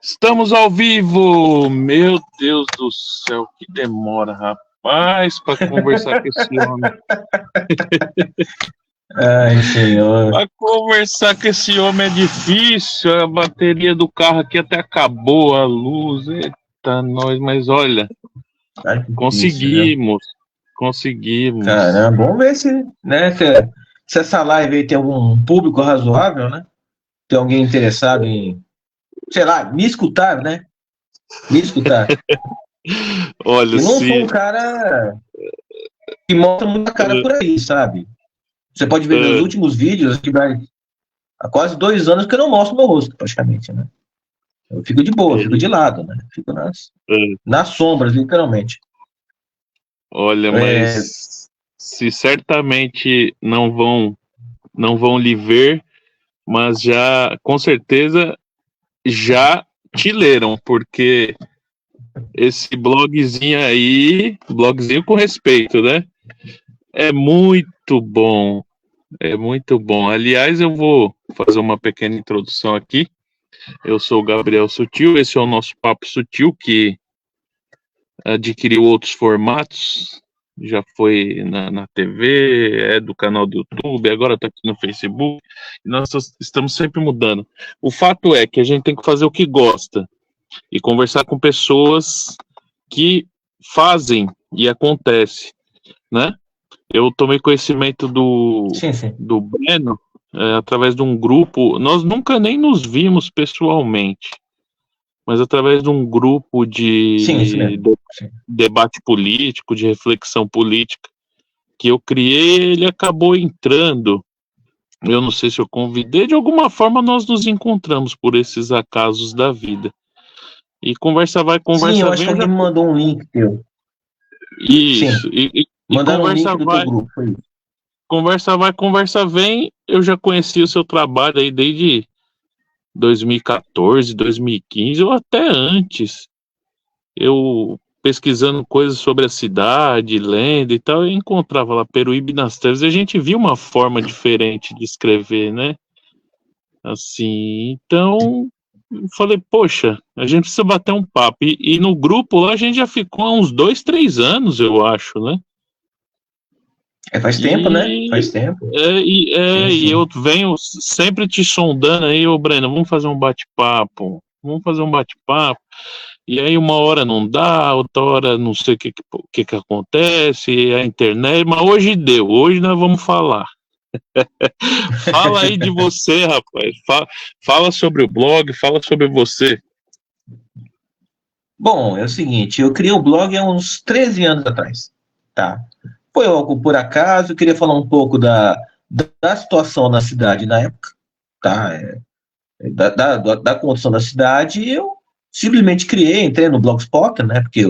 Estamos ao vivo! Meu Deus do céu, que demora, rapaz, para conversar com esse homem. Ai, senhor. Para conversar com esse homem é difícil. A bateria do carro aqui até acabou, a luz. Eita, nós, mas olha, Ai, que conseguimos. difícil, Conseguimos. caramba, vamos ver se essa live aí tem algum público razoável, né? Tem alguém interessado em, sei lá, me escutar, né? Me escutar. Olha, Eu não sou um cara que mostra muita cara por aí, sabe? Você pode ver meus últimos vídeos, que vai há quase 2 anos que eu não mostro meu rosto, praticamente, né? Eu fico de boa, fico de lado, né? Fico nas sombras, literalmente. Olha, mas se certamente não vão lhe ver, mas já, com certeza, já te leram, porque esse blogzinho com respeito, né? É muito bom. É muito bom. Aliás, eu vou fazer uma pequena introdução aqui. Eu sou o Gabriel Sutil, esse é o nosso Papo Sutil, que adquiriu outros formatos. Já foi na TV, é do canal do YouTube, agora está aqui no Facebook. E nós estamos sempre mudando. O fato é que a gente tem que fazer o que gosta e conversar com pessoas que fazem e acontece, né? Eu tomei conhecimento do Breno através de um grupo. Nós nunca nem nos vimos pessoalmente, mas através de um grupo de debate político, de reflexão política, que eu criei, ele acabou entrando. Eu não sei se eu convidei, de alguma forma nós nos encontramos por esses acasos da vida. E conversa vai, conversa vem. Sim, eu vem. acho que alguém me mandou um link teu. Isso. E mandaram um link do vai, teu grupo, foi isso. Conversa vai, conversa vem. Eu já conheci o seu trabalho aí desde 2014, 2015, ou até antes. Eu pesquisando coisas sobre a cidade, lenda e tal, eu encontrava lá Peruíbe nas Terras, e a gente viu uma forma diferente de escrever, né? Assim, então eu falei, poxa, a gente precisa bater um papo. E no grupo lá a gente já ficou há uns 2, 3 anos, eu acho, né? Faz tempo, né? Faz tempo. E eu venho sempre te sondando aí, ô Breno, vamos fazer um bate-papo. E aí uma hora não dá, outra hora não sei o que acontece, a internet, mas hoje deu, hoje nós vamos falar. Fala aí de você, rapaz. Fala sobre o blog, fala sobre você. Bom, é o seguinte, eu criei o blog há uns 13 anos atrás, tá? Foi algo por acaso, eu queria falar um pouco da situação na cidade na época, tá? Da condição da cidade, e eu simplesmente criei, entrei no Blogspot, né? Porque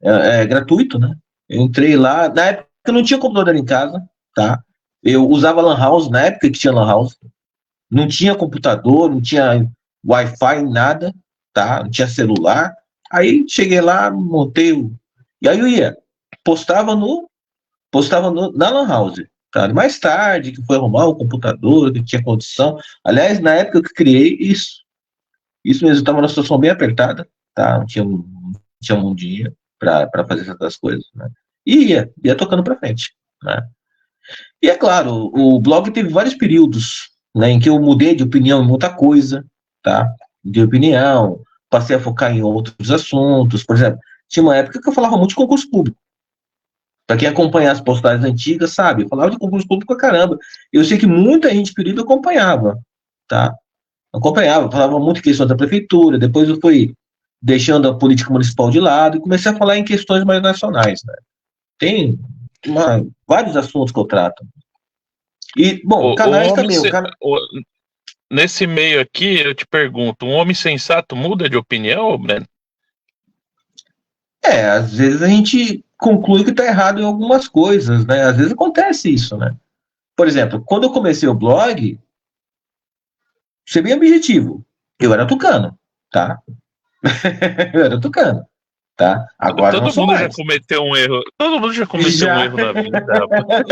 é gratuito, né? Eu entrei lá, na época eu não tinha computador em casa, tá? Eu usava Lan House, na época que tinha Lan House, não tinha computador, não tinha Wi-Fi, nada, tá? Não tinha celular. Aí cheguei lá, montei e aí eu ia, postava na Lan House, tá? Mais tarde, que foi arrumar o computador, que tinha condição. Aliás, na época que eu criei isso mesmo, eu estava numa situação bem apertada, tá? Não tinha um dinheiro para fazer essas coisas, né? E ia tocando para frente, né? E é claro, o blog teve vários períodos, né, em que eu mudei de opinião em muita coisa, tá? De opinião, passei a focar em outros assuntos. Por exemplo, tinha uma época que eu falava muito de concurso público. Para quem acompanhar as postagens antigas, sabe? Eu falava de concurso público pra caramba. Eu sei que muita gente período acompanhava, tá? Acompanhava, falava muito em questões da prefeitura, depois eu fui deixando a política municipal de lado e comecei a falar em questões mais nacionais, né? Tem vários assuntos que eu trato. E, bom, canais também. Nesse meio aqui, eu te pergunto, um homem sensato muda de opinião, Breno? Às vezes a gente conclui que está errado em algumas coisas, né? Às vezes acontece isso, né? Por exemplo, quando eu comecei o blog, ser bem objetivo, eu era tucano, tá? Eu era tucano, tá? Agora todo não sou mundo mais. Já cometeu um erro. Todo mundo já cometeu um erro na vida.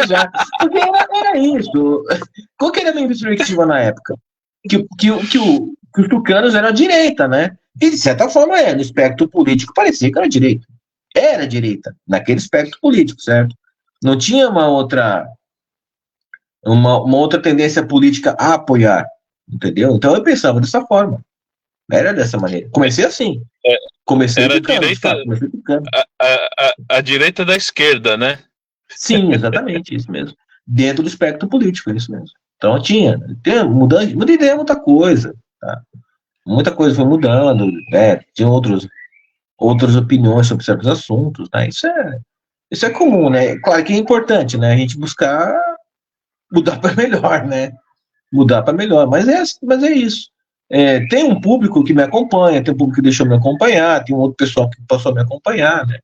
Já. Porque era isso. Qual que era a minha perspectiva na época? Que os tucanos eram a direita, né? E, de certa forma, no espectro político parecia que era direita. Era direita, naquele espectro político, certo? Não tinha uma outra tendência política a apoiar, entendeu? Então eu pensava dessa forma. Era dessa maneira. Comecei assim. É, Comecei era a picando, de direita, fato. Comecei picando. a direita da esquerda, né? Sim, exatamente, isso mesmo. Dentro do espectro político, é isso mesmo. Então tinha muita ideia, muita coisa. Tá? Muita coisa foi mudando, né? Tinha outras opiniões sobre certos assuntos, né? Isso é comum, né? Claro que é importante, né? A gente buscar mudar para melhor, né? Mudar para melhor, mas é isso. Tem um público que me acompanha, tem um público que deixou me acompanhar, tem um outro pessoal que passou a me acompanhar, né?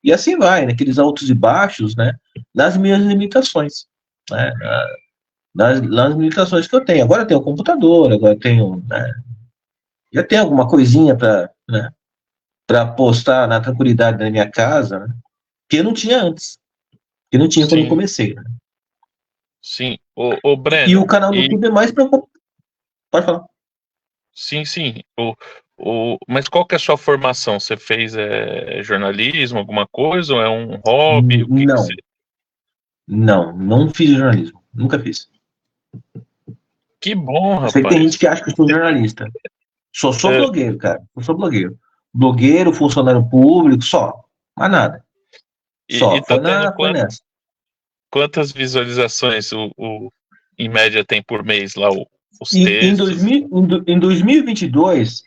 E assim vai, naqueles altos e baixos, né? Nas minhas limitações, né? Nas limitações que eu tenho. Agora eu tenho um computador, agora eu tenho, né? Já tenho alguma coisinha para, né? Para postar na tranquilidade da minha casa, né? Que eu não tinha antes, que eu não tinha quando eu Sim, comecei, né? sim. O E o Breno, canal no YouTube é mais preocupado. Pode falar. sim, sim. Mas qual que é a sua formação? Você fez jornalismo, alguma coisa? Ou é um hobby? O que que você... Não, não fiz jornalismo, nunca fiz. Que bom, Eu sei que tem gente rapaz. que acha que eu sou jornalista. Só sou É, blogueiro, cara. Eu sou blogueiro. Blogueiro, funcionário público, só. Mais nada. e Só. tá tendo Foi nessa. quantas visualizações em média tem por mês lá os E textos? em 2022,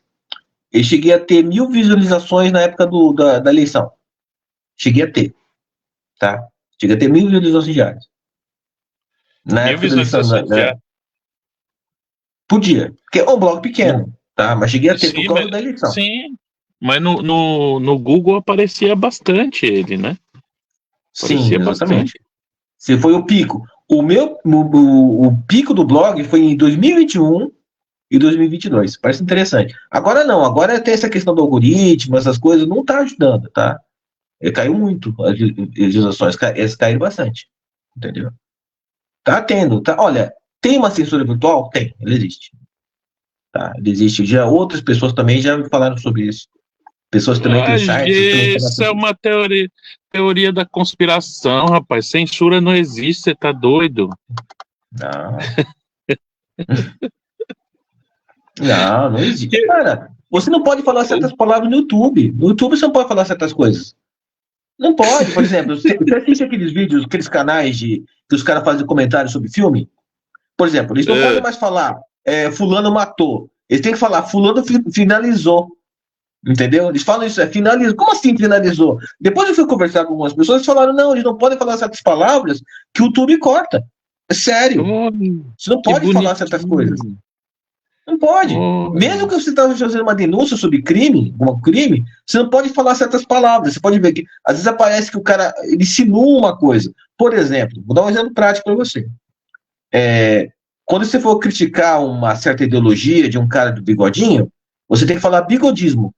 eu cheguei a ter 1.000 visualizações na época da eleição. Cheguei a ter, tá? Cheguei a ter 1.000 visualizações diárias. Na Mil época da eleição, visualizações diárias. podia. Porque é um blog No- pequeno, tá? Mas cheguei a ter por Sim, causa da eleição. sim, mas no Google aparecia bastante ele, né? Sim, Aparecia exatamente. bastante. Se foi o pico. O pico do blog foi em 2021 e 2022. Parece interessante. Agora não, agora tem essa questão do algoritmo, essas coisas, não está ajudando, tá? Caiu muito as visualizações, elas caíram bastante, entendeu? Tá tendo, tá? Olha, tem uma censura virtual? Tem, ela existe. Tá? Ela existe. Já outras pessoas também já me falaram sobre isso. Pessoas também Ah, têm sites que também falam isso é sobre isso. uma teoria da conspiração, rapaz. Censura não existe, você tá doido? Não, não existe. Cara, você não pode falar certas palavras no YouTube. No YouTube você não pode falar certas coisas. Não pode, por exemplo, você assiste aqueles vídeos, aqueles canais que os caras fazem comentários sobre filme? Por exemplo, eles não podem É, mais falar fulano matou. Eles têm que falar fulano finalizou. Entendeu? Eles falam isso, finalizou. Como assim finalizou? Depois eu fui conversar com algumas pessoas e falaram, não, eles não podem falar certas palavras que o YouTube corta. É sério. oh, Você não que pode falar certas coisas. bonitinho. Não pode. Mesmo Oh, que você esteja fazendo uma denúncia sobre crime, algum crime, você não pode falar certas palavras. Você pode ver que às vezes aparece que o cara ele insinua uma coisa. Por exemplo, vou dar um exemplo prático para você. Quando você for criticar uma certa ideologia de um cara do bigodinho, você tem que falar bigodismo.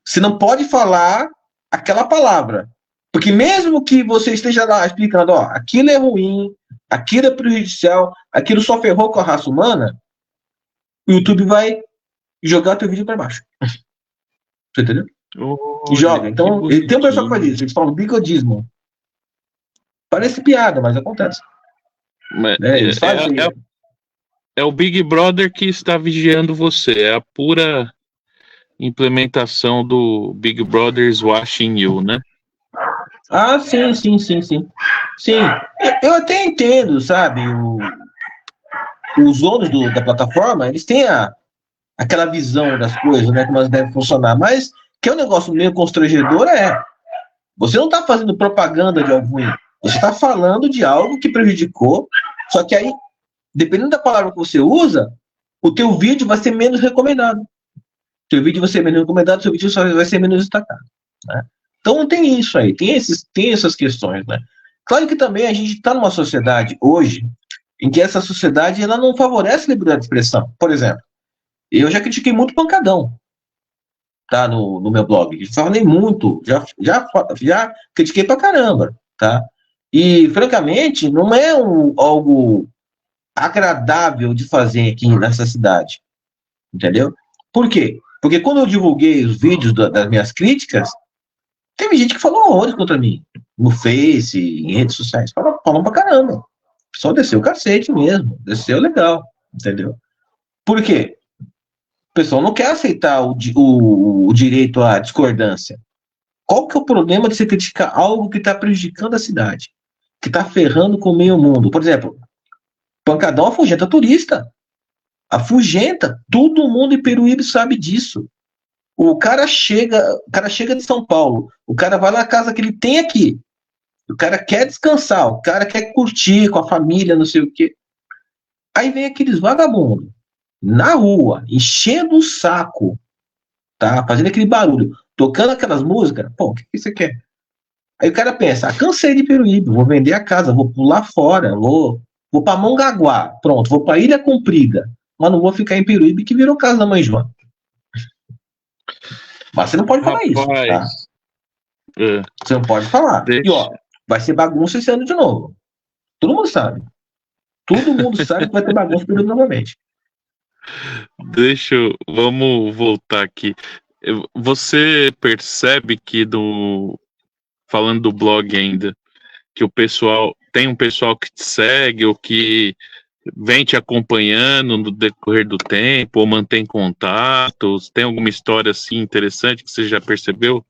Você não pode falar aquela palavra. Porque mesmo que você esteja lá explicando, ó, aquilo é ruim, aquilo é prejudicial, aquilo só ferrou com a raça humana, o YouTube vai jogar teu vídeo para baixo. Você entendeu? E olha, joga. que Então, tem um pessoal que faz bonitinho. isso, eles falam bigodismo. Parece piada, mas acontece. Mas Né? Eles fazem. é o Big Brother que está vigiando você. É a pura implementação do Big Brother's Watching You, né? Ah, sim, sim, sim, sim. Sim. Eu até entendo, sabe? Os donos da plataforma, eles têm aquela visão das coisas, né? Como elas devem funcionar. Mas que é um negócio meio constrangedor, você não está fazendo propaganda de algo ruim. Você está falando de algo que prejudicou, só que aí, dependendo da palavra que você usa, o teu vídeo vai ser menos recomendado. O teu vídeo vai ser menos recomendado, o seu vídeo só vai ser menos destacado. Né? Então tem isso aí, tem essas questões. Né? Claro que também a gente está numa sociedade hoje em que essa sociedade ela não favorece a liberdade de expressão. Por exemplo, eu já critiquei muito pancadão, tá, no meu blog. Falei muito, já critiquei pra caramba, tá? E, francamente, não é algo agradável de fazer aqui nessa cidade, entendeu? Por quê? Porque quando eu divulguei os vídeos das minhas críticas, teve gente que falou horrores contra mim. No Face, em redes sociais. Falou pra caramba. O pessoal desceu o cacete mesmo. Desceu legal. Entendeu? Por quê? O pessoal não quer aceitar o direito à discordância. Qual que é o problema de você criticar algo que está prejudicando a cidade? Que está ferrando com o meio mundo? Por exemplo, Pancadão afugenta turista. Afugenta. Todo mundo em Peruíbe sabe disso. O cara chega de São Paulo. O cara vai na casa que ele tem aqui. O cara quer descansar. O cara quer curtir com a família, não sei o quê. Aí vem aqueles vagabundos na rua, enchendo o saco, tá? Fazendo aquele barulho, tocando aquelas músicas. Pô, o que você quer? Aí o cara pensa, cansei de Peruíbe, vou vender a casa, vou pular fora, vou para Mongaguá, pronto, vou para Ilha Comprida, mas não vou ficar em Peruíbe que virou casa da mãe Joana. Mas você não pode falar isso, tá? Você não pode falar. E ó, vai ser bagunça esse ano de novo. Todo mundo sabe. Todo mundo sabe que vai ter bagunça período novamente. Vamos voltar aqui. Você percebe que falando do blog ainda, que tem um pessoal que te segue ou que vem te acompanhando no decorrer do tempo, ou mantém contatos? Tem alguma história assim interessante que você já percebeu?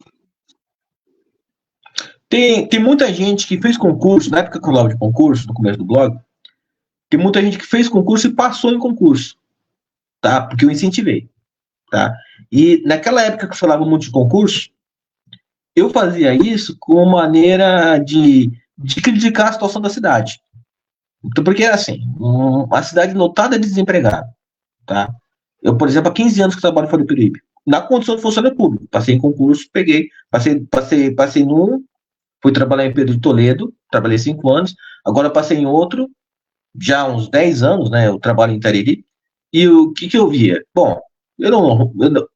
Tem muita gente que fez concurso, na época que eu falava de concurso, no começo do blog, tem muita gente que fez concurso e passou em concurso, tá? Porque eu incentivei, tá? E naquela época que eu falava muito de concurso, eu fazia isso como maneira de criticar a situação da cidade. Então, porque é assim, uma cidade lotada de desempregado, tá? Eu, por exemplo, há 15 anos que trabalho fora do Peruíbe, na condição de funcionário público, passei em concurso, passei num, fui trabalhar em Pedro de Toledo, trabalhei 5 anos, agora passei em outro, já há uns 10 anos, né, eu trabalho em Itariri, e o que eu via? Bom,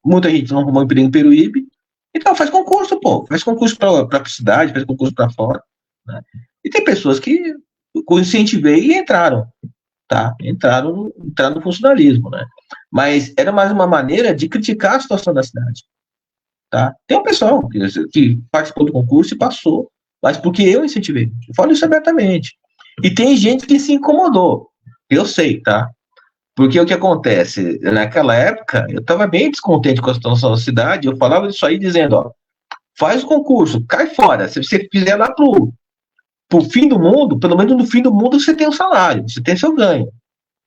muita gente não arrumou emprego em Peruíbe, então faz concurso, pô, faz concurso para a cidade, faz concurso para fora, né? E tem pessoas que eu incentivei e entraram, tá? Entraram no funcionalismo, né? Mas era mais uma maneira de criticar a situação da cidade, tá? Tem um pessoal que participou do concurso e passou, mas porque eu incentivei. Eu falo isso abertamente. E tem gente que se incomodou. Eu sei, tá? Porque o que acontece? Naquela época, eu estava bem descontente com a situação da cidade, eu falava isso aí dizendo, ó, faz o concurso, cai fora. Se você fizer lá pro fim do mundo, pelo menos no fim do mundo você tem um salário, você tem seu ganho,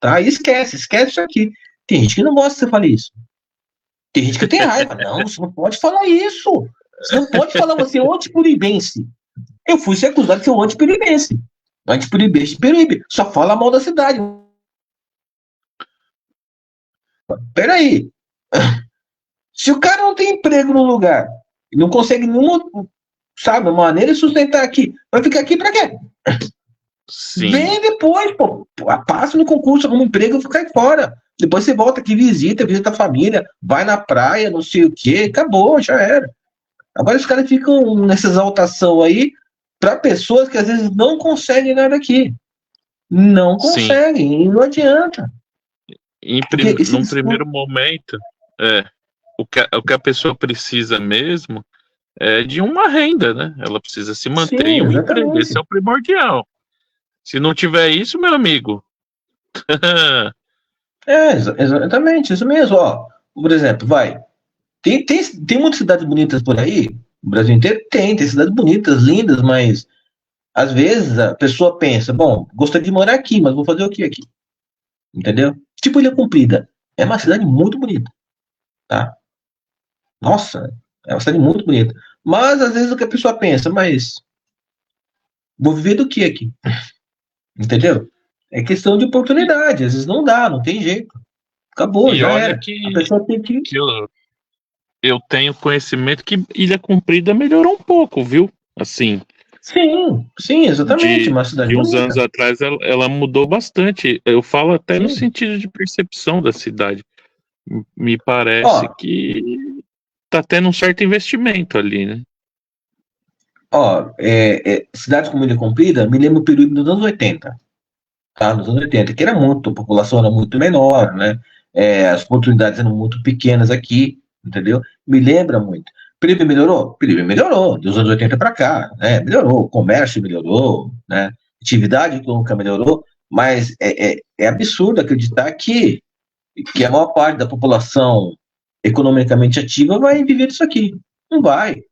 tá? E esquece isso aqui. Tem gente que não gosta que você fale isso. Tem gente que tem raiva. Não, você não pode falar isso. Você não pode falar, você é um antipuribense. Eu fui ser acusado de ser um antipuribense. Antipuribense de Peruíbe. Só fala mal da cidade. Peraí. Se o cara não tem emprego no lugar, não consegue nenhuma, sabe, maneira de sustentar aqui, vai ficar aqui pra quê? Sim. Vem depois, pô. Passa no concurso, arruma um emprego e fica aí fora. Depois você volta aqui, visita a família, vai na praia, não sei o quê, acabou, já era. Agora os caras ficam nessa exaltação aí para pessoas que às vezes não conseguem nada aqui. Não conseguem, e não adianta. Num primeiro momento, o que a pessoa precisa mesmo é de uma renda, né? Ela precisa se manter em um emprego, esse é o primordial. Se não tiver isso, meu amigo... Exatamente, isso mesmo, ó. Por exemplo, tem muitas cidades bonitas por aí, o Brasil inteiro tem cidades bonitas, lindas, mas às vezes a pessoa pensa, bom, gostaria de morar aqui, mas vou fazer o que aqui? Entendeu? Tipo Ilha Comprida, é uma cidade muito bonita, tá? Nossa, é uma cidade muito bonita. Mas às vezes o que a pessoa pensa, mas vou viver do que aqui? Entendeu? É questão de oportunidade, às vezes não dá, não tem jeito. Acabou, já era. A pessoa tem que eu tenho conhecimento que Ilha Comprida melhorou um pouco, viu? Assim. Sim, exatamente. Uma cidade de uns anos atrás ela mudou bastante. Eu falo até no sentido de percepção da cidade. Me parece que tá tendo um certo investimento ali, né? Cidades como Ilha Comprida, me lembro do período dos anos 80. Tá, nos anos 80, que a população era muito menor, né? As oportunidades eram muito pequenas aqui, entendeu? Me lembra muito. Peruíbe melhorou? Peruíbe melhorou, dos anos 80 para cá, né? Melhorou, o comércio melhorou, né? Atividade econômica melhorou, mas é absurdo acreditar que a maior parte da população economicamente ativa vai viver disso aqui. Não vai,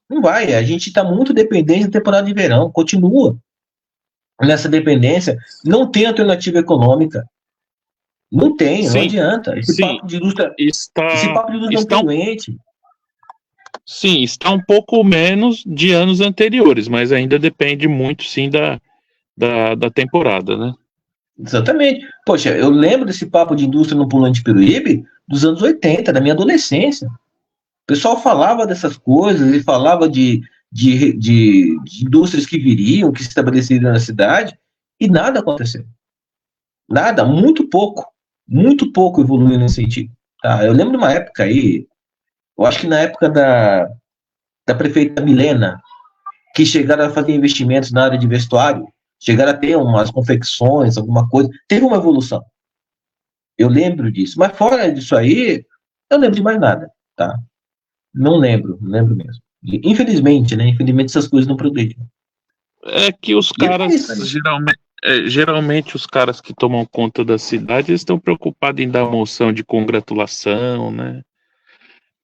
não vai. A gente está muito dependente da temporada de verão, continua nessa dependência, não tem alternativa econômica. Não tem, não Sim, adianta. sim, Esse papo de indústria não está, poluente. sim, está um pouco menos de anos anteriores, mas ainda depende muito, sim, da temporada, né? Exatamente. Poxa, eu lembro desse papo de indústria no pulante Peruíbe dos anos 80, da minha adolescência. O pessoal falava dessas coisas, ele falava de indústrias que viriam, que se estabeleceriam na cidade, e nada aconteceu. Nada, muito pouco evoluiu nesse sentido. Tá? Eu lembro de uma época aí, eu acho que na época da prefeita Milena, que chegaram a fazer investimentos na área de vestuário, chegaram a ter umas confecções, alguma coisa, teve uma evolução. Eu lembro disso. Mas fora disso aí, eu não lembro de mais nada, tá? Não lembro mesmo. Infelizmente, né? Infelizmente essas coisas não progredem. É que os E é caras, isso aí. geralmente os caras que tomam conta da cidade, eles estão preocupados em dar moção de congratulação, né?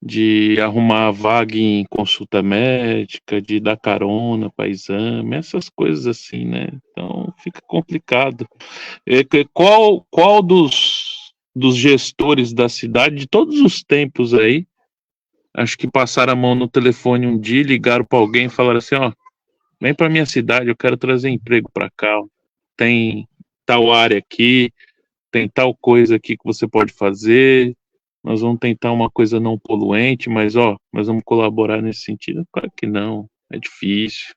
De arrumar a vaga em consulta médica, de dar carona para exame, essas coisas assim, né? Então fica complicado. Qual dos gestores da cidade, de todos os tempos aí, acho que passaram a mão no telefone um dia, ligaram para alguém e falaram assim, ó, vem para minha cidade, eu quero trazer emprego para cá, ó. Tem tal área aqui, tem tal coisa aqui que você pode fazer, nós vamos tentar uma coisa não poluente, mas ó, nós vamos colaborar nesse sentido. Claro que não, é difícil.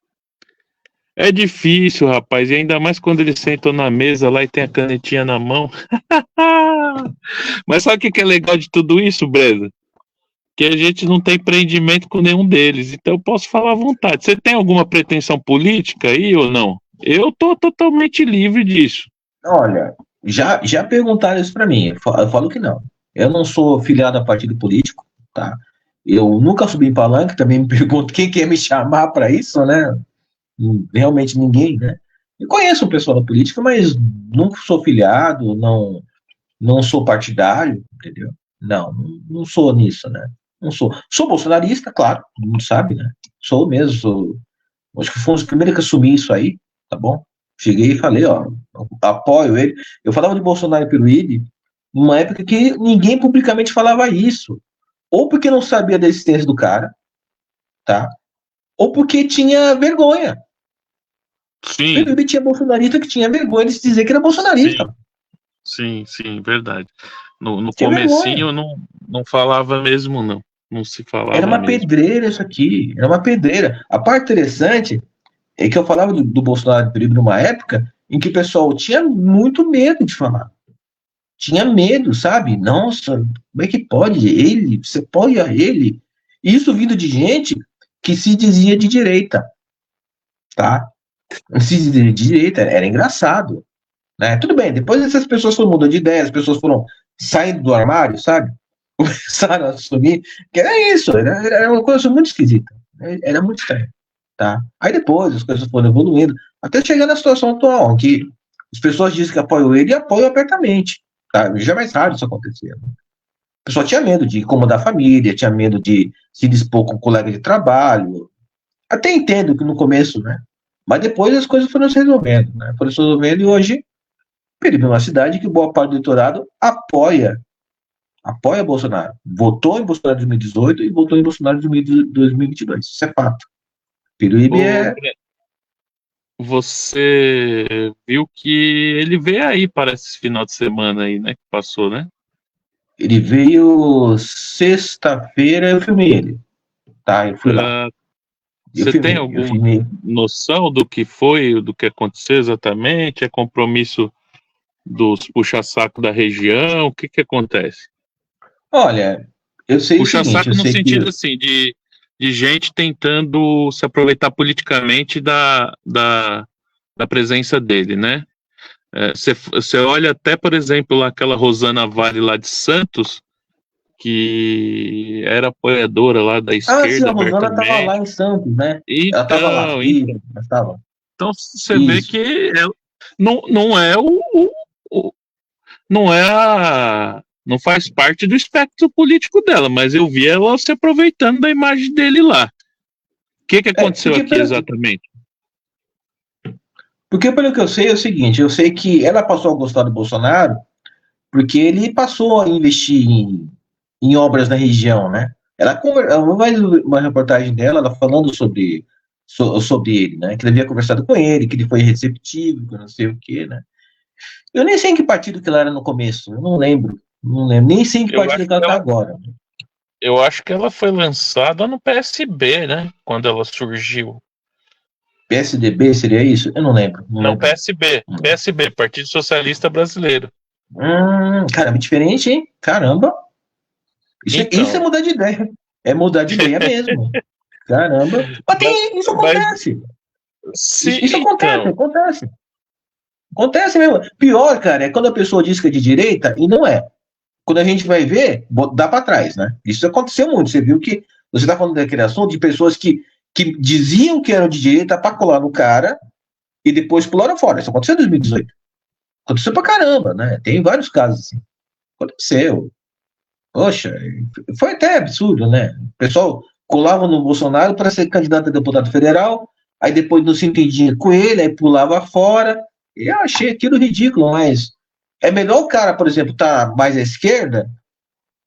É difícil, rapaz, e ainda mais quando eles sentam na mesa lá e tem a canetinha na mão. Mas sabe o que é legal de tudo isso, Brenda? Que a gente não tem prendimento com nenhum deles, então eu posso falar à vontade. Você tem alguma pretensão política aí ou não? Eu tô totalmente livre disso. Olha, já perguntaram isso para mim. Eu falo que não. Eu não sou filiado a partido político, tá? Eu nunca subi em palanque, também me pergunto quem quer me chamar para isso, né? Realmente ninguém, né? Eu conheço o pessoal da política, mas nunca sou filiado, não sou partidário, entendeu? Não sou nisso, né? Não sou. Sou bolsonarista, claro, todo mundo sabe, né? Sou mesmo, acho que fomos os primeiros que assumi isso aí, tá bom? Cheguei e falei, ó, apoio ele. Eu falava de Bolsonaro e Peruíbe numa época que ninguém publicamente falava isso. Ou porque não sabia da existência do cara, tá? Ou porque tinha vergonha. Sim, Peruíbe tinha bolsonarista que tinha vergonha de se dizer que era sim, bolsonarista. sim, verdade. No Tinha vergonha. comecinho eu não falava mesmo, não. Não se Era falava uma mesmo. pedreira isso aqui, era uma pedreira. A parte interessante é que eu falava do Bolsonaro e Peruíbe numa época em que o pessoal tinha muito medo de falar. Tinha medo, sabe? Nossa, como é que pode? Ele, você apoia ele? Isso vindo de gente que se dizia de direita, tá? Se dizia de direita, era engraçado, né? Tudo bem, depois essas pessoas foram mudando de ideia, as pessoas foram saindo do armário, sabe? Começaram a assumir que era isso, era uma coisa muito esquisita, era muito estranho, tá? Aí depois as coisas foram evoluindo, até chegar na situação atual, em que as pessoas dizem que apoiam ele e apoiam apertamente, tá? Já é mais raro isso acontecer. Né? O pessoal tinha medo de incomodar a família, tinha medo de se dispor com um colega de trabalho. Até entendo que no começo, né? Mas depois as coisas foram se resolvendo, né? Foram se resolvendo e hoje Peruíbe é uma cidade que boa parte do eleitorado apoia Bolsonaro. Votou em Bolsonaro em 2018 e votou em Bolsonaro em 2022. Isso é fato. Peruíbe Ô, é. você viu que ele veio aí para esse final de semana aí, né? Que passou, né? Ele veio sexta-feira, eu filmei ele. Tá, eu fui lá. Ah, Eu você tem filmei, eu alguma filmei. noção do que foi, do que aconteceu exatamente? É compromisso dos puxa-saco da região? O que que acontece? Olha, eu sei o seguinte, eu Puxa-saco no sei que sentido assim de gente tentando se aproveitar politicamente da presença dele, né? Você olha até, por exemplo, aquela Rosana Vale lá de Santos, que era apoiadora lá da esquerda. Sim, a Rosana estava lá em Santos, né? Ela estava lá. Então você vê que não é não é não faz parte do espectro político dela, mas eu vi ela se aproveitando da imagem dele lá. O que aconteceu aqui exatamente? Porque pelo que eu sei é o seguinte, eu sei que ela passou a gostar do Bolsonaro porque ele passou a investir em obras na região, né? Ela vai uma reportagem dela, ela falando sobre ele, né? Que ele havia conversado com ele, que ele foi receptivo, que não sei o quê, né? Eu nem sei em que partido que ela era no começo, eu não lembro, nem sei em que partido que ela está agora. Eu acho que ela foi lançada no PSB, né? Quando ela surgiu. PSDB seria isso? Eu não lembro. Não, PSB, Partido Socialista Brasileiro. Caramba, diferente, hein? Caramba. Isso é mudar de ideia. É mudar de ideia mesmo. Caramba. Mas isso acontece. Isso acontece. Acontece mesmo. Pior, cara, é quando a pessoa diz que é de direita e não é. Quando a gente vai ver, dá para trás, né? Isso aconteceu muito. Você viu que você está falando daquele assunto de pessoas que diziam que eram de direita para colar no cara e depois pularam fora. Isso aconteceu em 2018. Aconteceu pra caramba, né? Tem vários casos assim. Aconteceu. Poxa, foi até absurdo, né? O pessoal colava no Bolsonaro para ser candidato a deputado federal, aí depois não se entendia com ele, aí pulava fora. E eu achei aquilo ridículo, mas é melhor o cara, por exemplo, estar mais à esquerda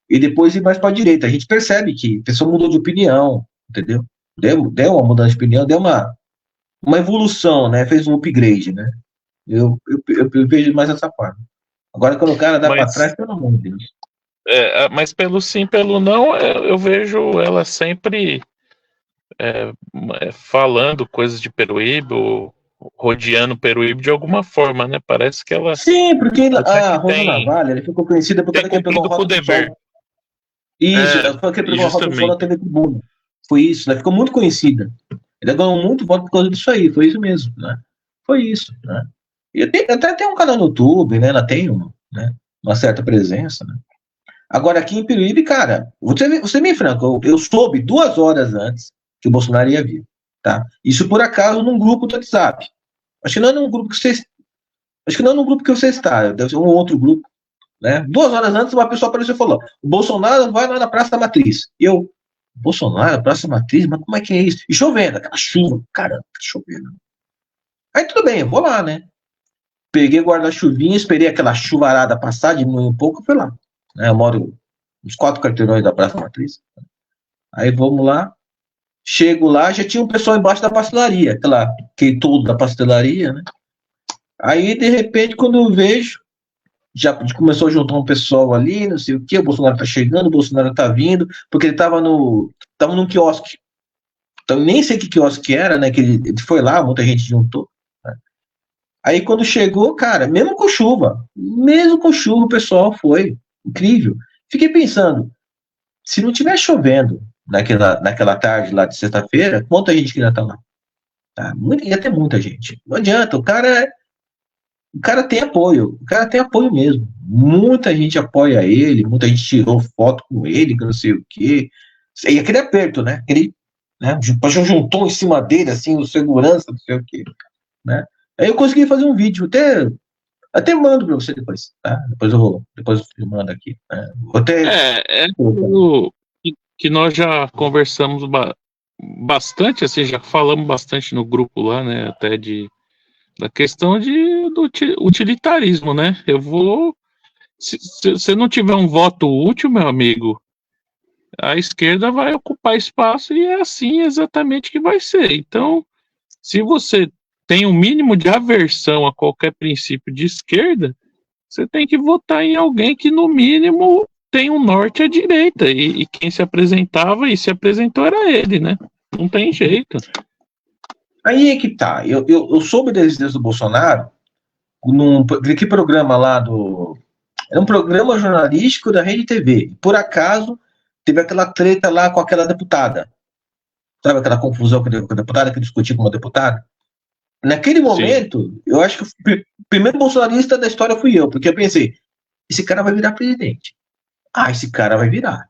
e depois ir mais para a direita. A gente percebe que a pessoa mudou de opinião, entendeu? Deu uma mudança de opinião, deu uma evolução, né? Fez um upgrade, né? Eu vejo mais essa forma. Agora, quando o cara dá para trás, pelo amor de Deus. Mas pelo sim, pelo não, eu vejo ela sempre falando coisas de Peruíbe, ou rodeando Peruíbe de alguma forma, né? Parece que ela... Sim, porque a Rosa Navalha, ela ficou conhecida porque ela pegou uma roda do sol. Isso, ela foi que pegou uma roda do sol na TV Tribuna. Foi isso, ela ficou muito conhecida. Ela ganhou muito voto por causa disso aí, foi isso mesmo, né? Foi isso, né? E até tem um canal no YouTube, né? Ela tem uma certa presença, né? Agora, aqui em Peruíbe, cara, você me franco, eu soube 2 horas antes que o Bolsonaro ia vir, tá? Isso por acaso num grupo do WhatsApp. Acho que não é num grupo que você está, deve ser um outro grupo, né? 2 horas antes, uma pessoa apareceu e falou: o Bolsonaro vai lá na Praça da Matriz. E eu, Bolsonaro, Praça da Matriz? Mas como é que é isso? E chovendo, aquela chuva, caramba, chovendo. Aí tudo bem, eu vou lá, né? Peguei guarda-chuvinha, esperei aquela chuvarada passar, diminuir um pouco, fui lá. Eu moro uns 4 quarteirões da Praça Matriz. Aí vamos lá. Chego lá, já tinha um pessoal embaixo da pastelaria, aquele todo da pastelaria, né? Aí, de repente, quando eu vejo, já começou a juntar um pessoal ali, não sei o que, o Bolsonaro tá chegando, o Bolsonaro tá vindo, porque ele tava num quiosque. Então, nem sei que quiosque era, né? Que ele foi lá, muita gente juntou. Né? Aí, quando chegou, cara, mesmo com chuva, o pessoal foi. Incrível. Fiquei pensando, se não estiver chovendo naquela tarde lá de sexta-feira, quanta gente que ia estar lá? Tá? Ia ter muita gente. Não adianta, o cara tem apoio. O cara tem apoio mesmo. Muita gente apoia ele, muita gente tirou foto com ele, que não sei o quê. E aquele aperto, né? Juntou em cima dele, assim, o segurança, não sei o quê. Né? Aí eu consegui fazer um vídeo, até mando para você depois, tá? Depois eu mando aqui. Né? Que nós já conversamos bastante, assim, já falamos bastante no grupo lá, né? Até da questão do utilitarismo, né? Se você não tiver um voto útil, meu amigo, a esquerda vai ocupar espaço e é assim exatamente que vai ser. Então, se você tem um mínimo de aversão a qualquer princípio de esquerda, você tem que votar em alguém que, no mínimo, tem um norte à direita. E quem se apresentava e se apresentou era ele, né? Não tem jeito. Aí é que tá. Eu soube desde o Bolsonaro, que programa lá era um programa jornalístico da Rede TV. Por acaso, teve aquela treta lá com aquela deputada. Sabe aquela confusão com a deputada, que discutiu com uma deputada? Naquele momento, sim, eu acho que o primeiro bolsonarista da história fui eu, porque eu pensei, esse cara vai virar presidente. esse cara vai virar.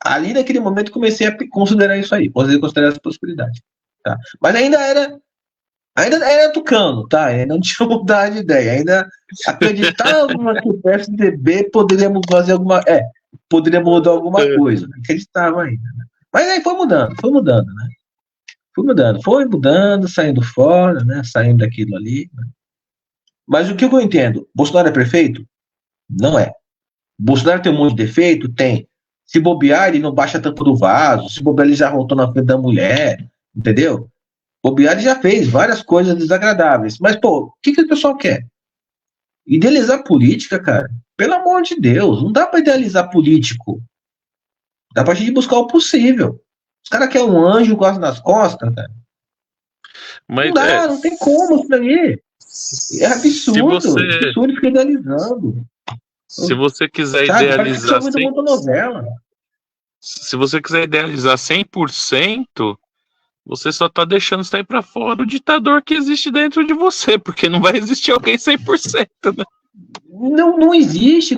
Ali naquele momento comecei a considerar isso aí, considerar essa possibilidade. Tá? Mas ainda era tucano, tá? Ainda não tinha mudado de ideia, ainda acreditava que o PSDB poderíamos fazer poderia mudar alguma coisa, acreditava ainda. Né? Mas aí foi mudando, né? Foi mudando, saindo fora, né? Saindo daquilo ali. Né? Mas o que eu entendo? Bolsonaro é perfeito? Não é. Bolsonaro tem um monte de defeito? Tem. Se bobear, ele não baixa a tampa do vaso. Se bobear, ele já voltou na frente da mulher. Entendeu? Bobear, ele já fez várias coisas desagradáveis. Mas, pô, o que o pessoal quer? Idealizar política, cara. Pelo amor de Deus. Não dá pra idealizar político. Dá pra gente buscar o possível. Os caras querem um anjo quase nas costas, cara. Mas, não dá, não tem como isso aí. É absurdo. Absurdo ficar idealizando. Se você quiser idealizar. Se você quiser idealizar 100%, você só tá deixando sair pra fora o ditador que existe dentro de você, porque não vai existir alguém 100%, né? Não existe.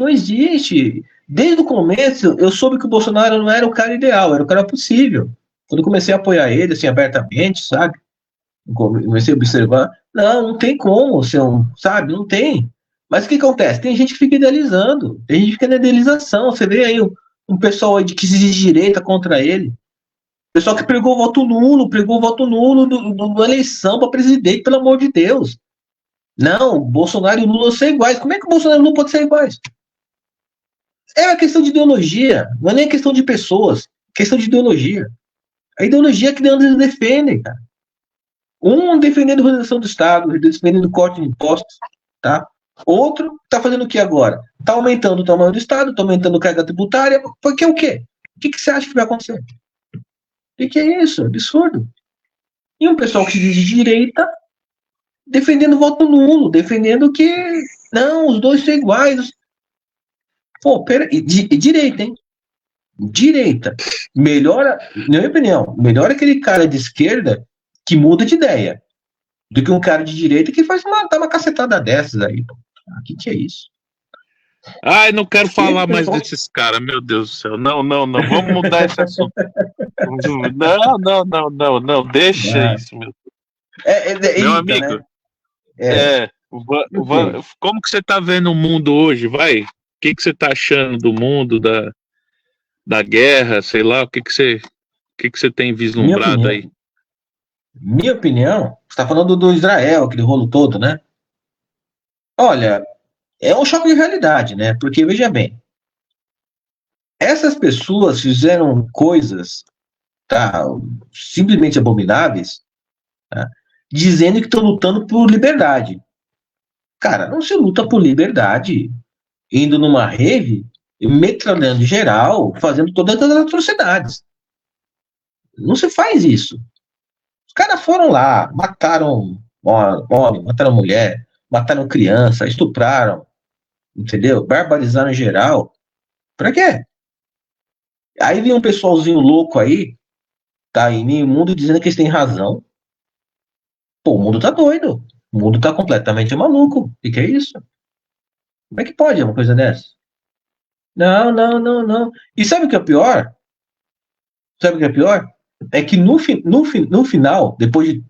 Desde o começo, eu soube que o Bolsonaro não era o cara ideal, era o cara possível. Quando eu comecei a apoiar ele, assim, abertamente, sabe? Comecei a observar. Não tem como, sabe? Não tem. Mas o que acontece? Tem gente que fica idealizando, tem gente que fica na idealização. Você vê aí um pessoal aí que se diz de direita contra ele. Pessoal que pregou o voto nulo na eleição para presidente, pelo amor de Deus. Não, Bolsonaro e Lula são iguais. Como é que o Bolsonaro e o Lula podem ser iguais? É uma questão de ideologia, não é nem questão de pessoas, é questão de ideologia. A ideologia que eles defendem, cara. Um defendendo a redução do Estado, defendendo o corte de impostos, tá? Outro está fazendo o que agora? Está aumentando o tamanho do Estado, está aumentando a carga tributária, porque o quê? O que você acha que vai acontecer? O que é isso? Absurdo. E um pessoal que se diz de direita defendendo voto nulo, defendendo que não, os dois são iguais. Pô, direita, hein? Direita. Melhora, na minha opinião, melhor aquele cara de esquerda que muda de ideia do que um cara de direita que dá uma cacetada dessas aí. O que é isso? Ai, não quero falar mais desses caras, meu Deus do céu. Não, vamos mudar esse assunto. Não, deixa isso, meu. Meu amigo, né? Como que você tá vendo o mundo hoje, vai? O que você tá achando do mundo, da guerra, sei lá, o que você tem vislumbrado aí? Minha opinião, você tá falando do Israel, aquele rolo todo, né? Olha, é um choque de realidade, né? Porque, veja bem, essas pessoas fizeram coisas, tá, simplesmente abomináveis, tá, dizendo que estão lutando por liberdade. Cara, não se luta por liberdade indo numa rave, metralhando geral, fazendo todas as atrocidades. Não se faz isso. Os caras foram lá, mataram homem, mataram mulher, mataram criança, estupraram, entendeu? Barbarizaram geral. Pra quê? Aí vem um pessoalzinho louco aí, tá em meio mundo dizendo que eles têm razão. Pô, o mundo tá doido. O mundo tá completamente maluco. O que é isso? Como é que pode uma coisa dessa? Não. E sabe o que é pior? É que no final, depois de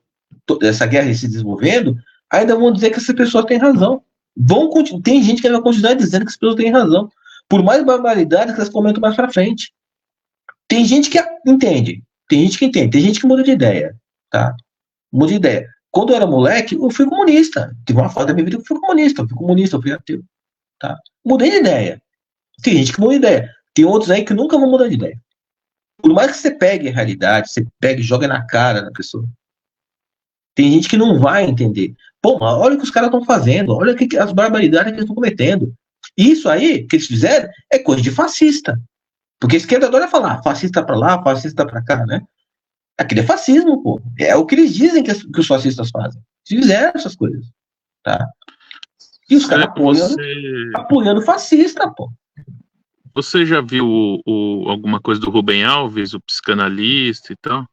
essa guerra se desenvolvendo, ainda vão dizer que essas pessoas têm razão. Tem gente que vai continuar dizendo que as pessoas têm razão. Por mais barbaridades que elas comentam mais pra frente. Tem gente que entende. Tem gente que muda de ideia. Tá? Muda de ideia. Quando eu era moleque, eu fui comunista. Tive uma fase da minha vida que eu fui comunista, eu fui ateu. Tá? Mudei de ideia. Tem gente que muda de ideia. Tem outros aí que nunca vão mudar de ideia. Por mais que você pegue a realidade, você pegue e joga na cara da pessoa. Tem gente que não vai entender. Pô, olha o que os caras estão fazendo, olha as barbaridades que eles estão cometendo. Isso aí, que eles fizeram, é coisa de fascista. Porque a esquerda adora falar fascista pra lá, fascista pra cá, né? Aquilo é fascismo, pô. É o que eles dizem que os fascistas fazem. Eles fizeram essas coisas. Tá? E os caras apoiando fascista, pô. Você já viu alguma coisa do Rubem Alves, o psicanalista e tal?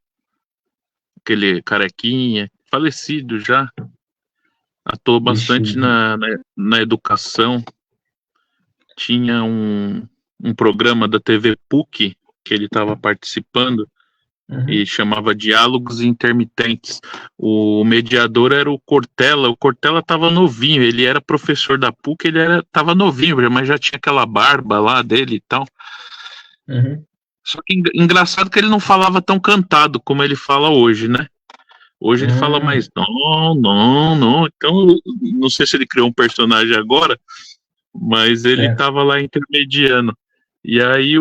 Aquele carequinha, falecido já. Atuou bastante na educação. Tinha um um programa da TV PUC que ele estava participando, e chamava Diálogos Intermitentes. O mediador era o Cortella estava novinho, ele era professor da PUC, estava novinho, mas já tinha aquela barba lá dele e tal. Só que engraçado que ele não falava tão cantado como ele fala hoje, né? Hoje ele fala mais não. Então, não sei se ele criou um personagem agora, mas ele tava lá intermediando. E aí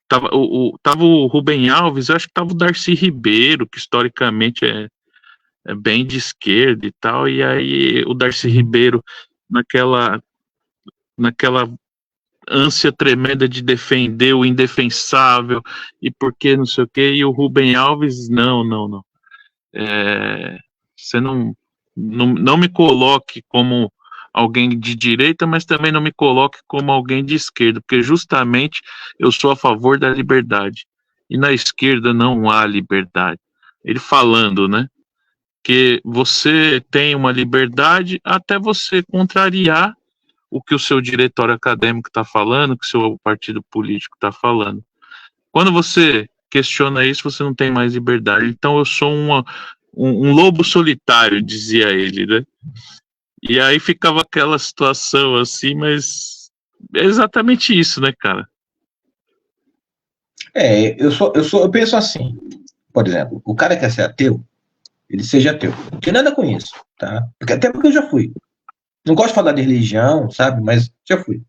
tava o Rubem Alves, eu acho que tava o Darcy Ribeiro, que historicamente é bem de esquerda e tal, e aí o Darcy Ribeiro naquela ânsia tremenda de defender o indefensável, e porque não sei o que, e o Rubem Alves, não. Você não me coloque como alguém de direita, mas também não me coloque como alguém de esquerda, porque justamente eu sou a favor da liberdade, e na esquerda não há liberdade. Ele falando, né, que você tem uma liberdade até você contrariar o que o seu diretório acadêmico está falando, o que o seu partido político está falando. Quando você questiona isso, você não tem mais liberdade. Então eu sou um lobo solitário, dizia ele, né? E aí ficava aquela situação assim, mas é exatamente isso, né, cara? Eu penso assim, por exemplo, o cara que quer ser ateu, ele seja ateu. Não tem nada com isso, tá? Até porque eu já fui. Não gosto de falar de religião, sabe? Mas já fui.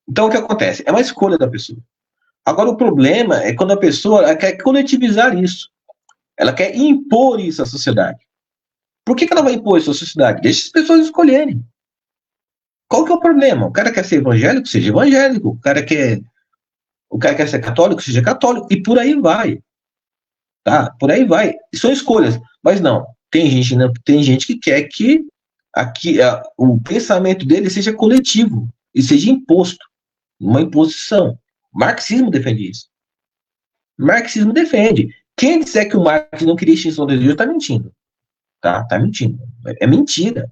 Então o que acontece? É uma escolha da pessoa. Agora o problema é quando a pessoa ela quer coletivizar isso. Ela quer impor isso à sociedade. Por que ela vai impor isso à sociedade? Deixa as pessoas escolherem. Qual que é o problema? O cara quer ser evangélico, seja evangélico. O cara quer ser católico, seja católico. E por aí vai. Tá? Por aí vai. São escolhas. Mas não. Tem gente que quer que o pensamento dele seja coletivo e seja imposto. Uma imposição. O marxismo defende isso. O marxismo defende. Quem disser que o Marx não queria extinção da religião está mentindo. Tá mentindo. É mentira.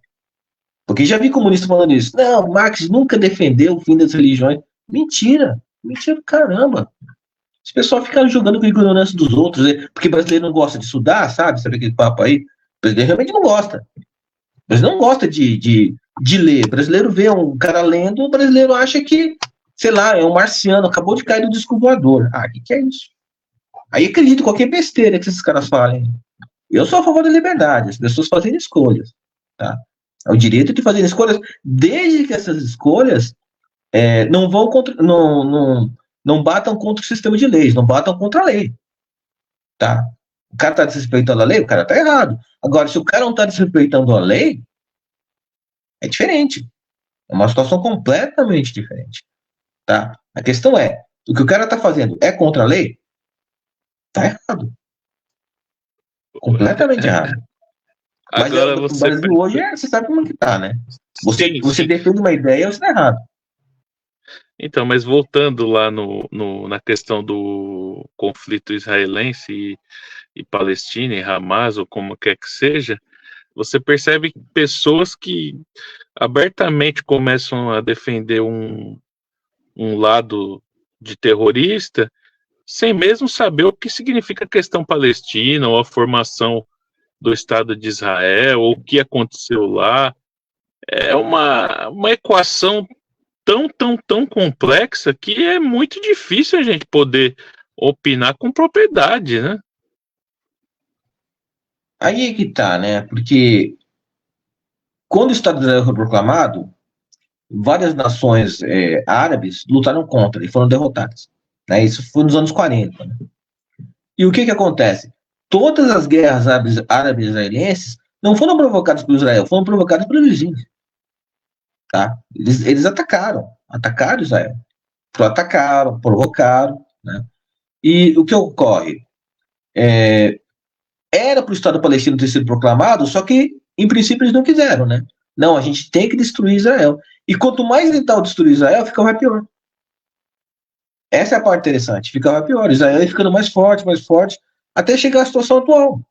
Porque já vi comunista falando isso. Não, Marx nunca defendeu o fim das religiões. Mentira. Mentira do caramba. Os pessoal ficam jogando com a ignorância dos outros, né? Porque brasileiro não gosta de estudar, sabe? Sabe aquele papo aí? O brasileiro realmente não gosta. O brasileiro não gosta de ler. O brasileiro vê um cara lendo, o brasileiro acha que, sei lá, é um marciano, acabou de cair do disco voador. O que é isso? Aí acredito em qualquer besteira que esses caras falem. Eu sou a favor da liberdade, as pessoas fazem escolhas, tá? É o direito de fazer escolhas, desde que essas escolhas não vão contra, não batam contra o sistema de leis, não batam contra a lei, tá? O cara está desrespeitando a lei, o cara está errado. Agora, se o cara não está desrespeitando a lei, é diferente. É uma situação completamente diferente, tá? A questão é, o que o cara está fazendo é contra a lei? Tá errado. Completamente errado. Mas Agora o Brasil hoje, você sabe como que tá, né? Você defende uma ideia, você tá errado. Então, mas voltando lá na questão do conflito israelense e Palestina, e Hamas, ou como quer que seja, você percebe pessoas que abertamente começam a defender um lado de terrorista, sem mesmo saber o que significa a questão palestina, ou a formação do Estado de Israel, ou o que aconteceu lá. É uma equação tão complexa que é muito difícil a gente poder opinar com propriedade, né? Aí é que tá, né? Porque quando o Estado de Israel foi proclamado, várias nações árabes lutaram contra e foram derrotadas. Né? Isso foi nos anos 40. Né? E o que acontece? Todas as guerras árabes israelenses não foram provocadas por Israel, foram provocadas pelos vizinhos. Tá? Eles atacaram Israel. Atacaram, provocaram. Né? E o que ocorre? Era para o Estado palestino ter sido proclamado, só que, em princípio, eles não quiseram. Né? Não, a gente tem que destruir Israel. E quanto mais tentar destruir Israel, ficava pior. Essa é a parte interessante. Ficava pior. Israel ia ficando mais forte, até chegar à situação atual.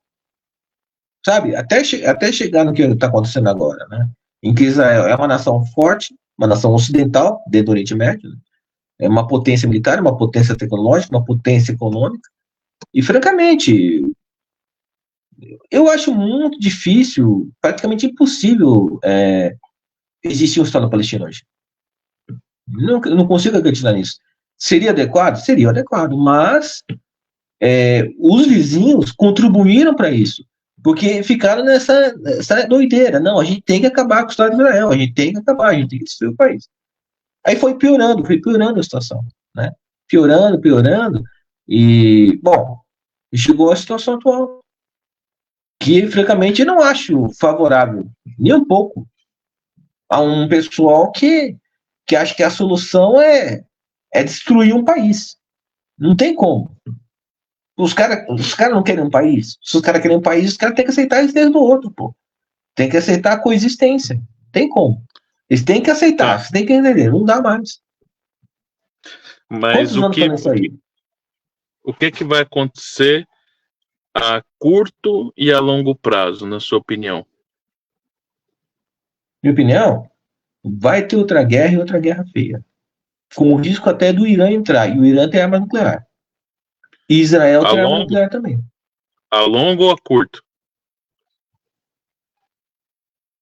Sabe? Até chegar no que está acontecendo agora, né? Em que Israel é uma nação forte, uma nação ocidental, dentro do Oriente Médio, né? é uma potência militar, uma potência tecnológica, uma potência econômica. E, francamente, eu acho muito difícil, praticamente impossível, existir um Estado palestino hoje. Não consigo acreditar nisso. Seria adequado? Seria adequado, mas os vizinhos contribuíram para isso, porque ficaram nessa doideira. Não, a gente tem que acabar com o Estado de Israel, a gente tem que acabar, a gente tem que destruir o país. Aí foi piorando a situação, né? Piorando, e, bom, chegou à situação atual, que, francamente, eu não acho favorável, nem um pouco, a um pessoal que acha que a solução é destruir um país. Não tem como. Os cara não querem um país. Se os caras querem um país, os caras têm que aceitar a existência do outro, pô. Tem que aceitar a coexistência. Tem como. Eles têm que aceitar, Tá. você tem que entender, não dá mais. Mas Quantos anos estão nisso aí? o que vai acontecer a curto e a longo prazo, na sua opinião? Minha opinião, vai ter outra guerra e outra guerra feia. Com o risco até do Irã entrar. E o Irã tem arma nuclear. E Israel A tem arma longo, nuclear também. a longo ou a curto?